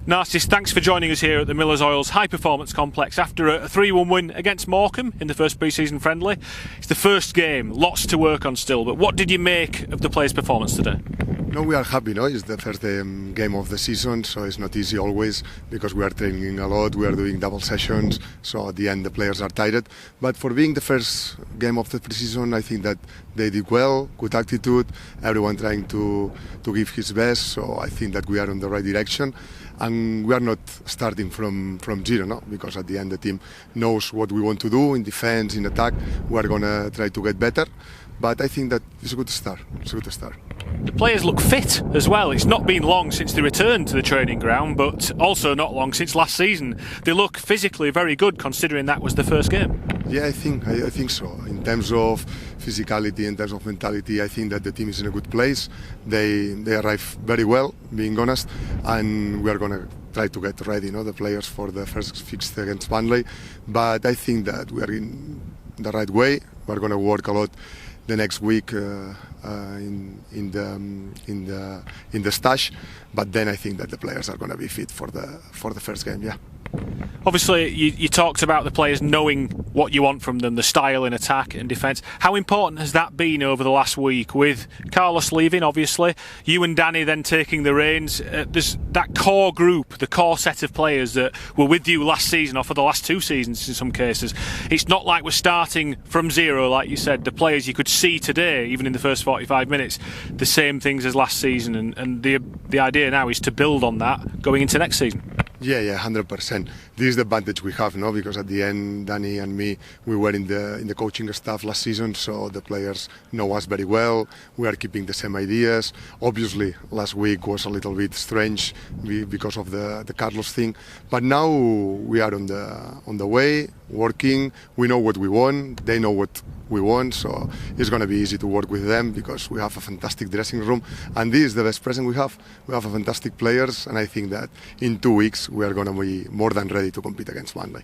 Narcís, thanks for joining us here at the Millers Oils High Performance Complex after a 3-1 win against Morecambe in the first pre-season friendly. It's the first game, lots to work on still, but what did you make of the players' performance today? No, we are happy, no? It's the first game of the season, so it's not easy always because we are training a lot, we are doing double sessions, so at the end the players are tired. But for being the first game of the pre-season, I think that they did well, good attitude, everyone trying to give his best, so I think that we are on the right direction. And we are not starting from zero, no? Because at the end the team knows what we want to do in defense, in attack. We are going to try to get better, but I think that it's a good start. The players look fit as well. It's not been long since they returned to the training ground, but also not long since last season. They look physically very good considering that was the first game. Yeah, I think so. In terms of physicality, in terms of mentality, I think that the team is in a good place. They arrive very well, being honest, and we are going to try to get ready, the players for the first fixed against Burnley. But I think that we are in the right way. We are going to work a lot the next week in the stash, but then I think that the players are going to be fit for the first game. Yeah. Obviously, you talked about the players knowing what you want from them, the style in attack and defence. How important has that been over the last week? With Carlos leaving, obviously, you and Danny then taking the reins. There's that core group, the core set of players that were with you last season, or for the last two seasons in some cases. It's not like we're starting from zero, like you said. The players you could see today, even in the first 45 minutes, the same things as last season. And the idea now is to build on that going into next season. Yeah, 100%. This is the advantage we have, because at the end, Danny and me, we were in the coaching staff last season, so the players know us very well. We are keeping the same ideas. Obviously, last week was a little bit strange because of the Carlos thing, but now we are on the way, working. We know what we want. They know what we want, so it's going to be easy to work with them because we have a fantastic dressing room, and this is the best present we have. We have a fantastic players, and I think that in 2 weeks we are going to be more than ready to compete against Burnley.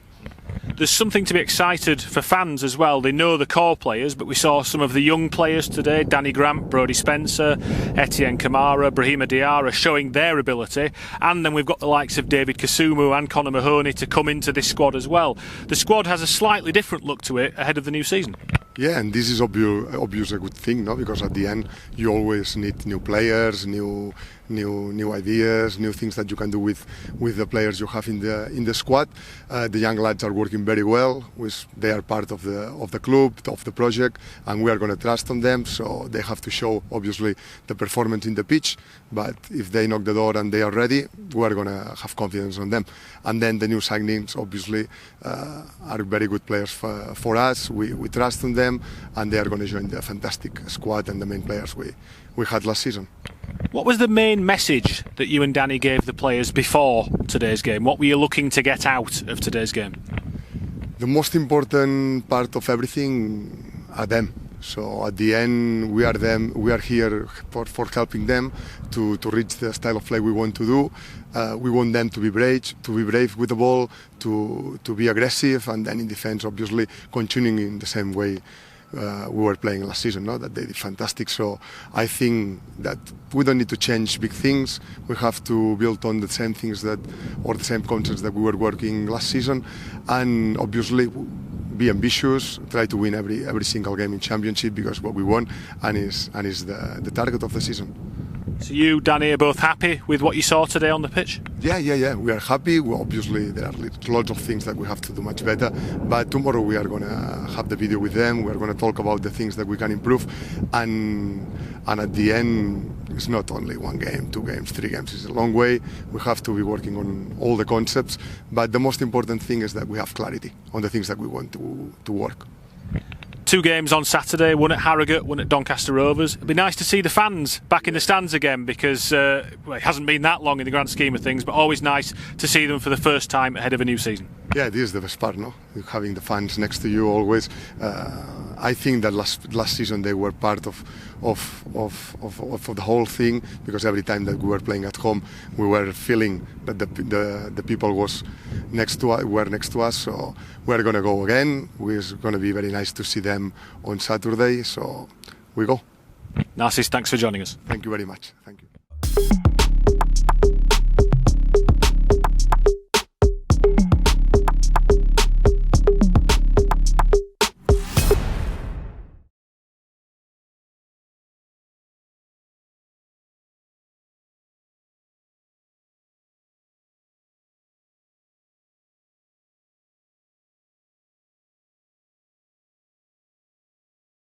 There's something to be excited for fans as well. They know the core players, but we saw some of the young players today, Danny Grant, Brodie Spencer, Etienne Kamara, Brahima Diarra, showing their ability, and then we've got the likes of David Kasumu and Conor Mahoney to come into this squad as well. The squad has a slightly different look to it ahead of the new season. Yeah, and this is obvious a good thing, because at the end you always need new players, new ideas, new things that you can do with the players you have in the squad. The young lads are working very well. They are part of the club, of the project, and we are going to trust on them. So they have to show obviously the performance in the pitch. But if they knock the door and they are ready, we are going to have confidence on them. And then the new signings obviously are very good players for us. We trust on them, and they are going to join the fantastic squad and the main players we had last season. What was the main message that you and Danny gave the players before today's game? What were you looking to get out of today's game? The most important part of everything are them. So at the end, we are here for helping them to reach the style of play we want to do. We want them to be brave with the ball, to be aggressive, and then in defense, obviously, continuing in the same way we were playing last season, that they did fantastic. So I think that we don't need to change big things. We have to build on the same things the same concepts that we were working last season, and obviously be ambitious, try to win every single game in Championship, because what we want and is the target of the season. So you, Danny, are both happy with what you saw today on the pitch? Yeah. We are happy. Obviously, there are lots of things that we have to do much better. But tomorrow we are going to have the video with them. We are going to talk about the things that we can improve. And at the end, it's not only 1 game, 2 games, 3 games. It's a long way. We have to be working on all the concepts. But the most important thing is that we have clarity on the things that we want to work. 2 games on Saturday, one at Harrogate, one at Doncaster Rovers. It'd be nice to see the fans back in the stands again, because it hasn't been that long in the grand scheme of things, but always nice to see them for the first time ahead of a new seaan. Yeah, this is the best part, having the fans next to you always. I think that last season they were part of the whole thing, because every time that we were playing at home, we were feeling that the people were next to us. So we're going to go again. It's going to be very nice to see them on Saturday. So we go. Narcís, thanks for joining us. Thank you very much. Thank you.